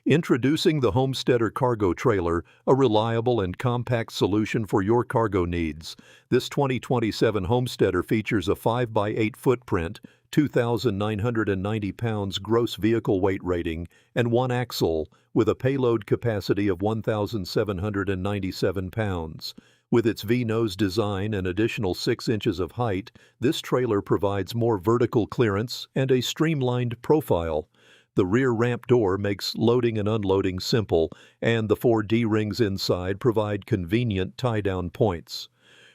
Introducing the Homesteader Cargo Trailer, a reliable and compact solution for your cargo needs. This 2027 Homesteader features a 5x8 footprint, 2,990 pounds gross vehicle weight rating, and one axle, with a payload capacity of 1,797 pounds. With its V-nose design and additional 6 inches of height, this trailer provides more vertical clearance and a streamlined profile. The rear ramp door makes loading and unloading simple, and the 4 D-rings inside provide convenient tie-down points.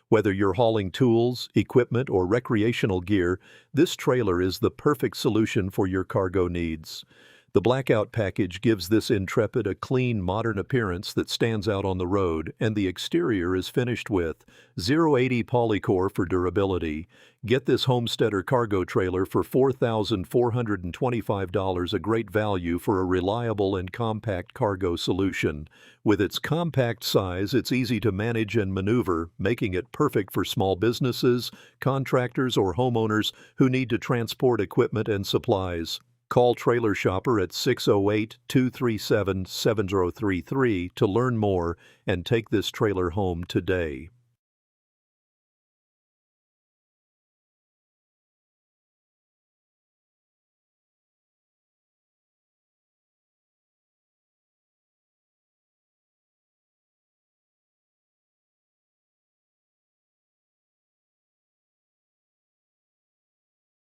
Whether you're hauling tools, equipment, or recreational gear, this trailer is the perfect solution for your cargo needs. The Blackout package gives this Intrepid a clean, modern appearance that stands out on the road, and the exterior is finished with 080 polycore for durability. Get this Homesteader cargo trailer for $4,425, a great value for a reliable and compact cargo solution. With its compact size, it's easy to manage and maneuver, making it perfect for small businesses, contractors, or homeowners who need to transport equipment and supplies. Call Trailer Shopper at 608-237-7033 to learn more and take this trailer home today.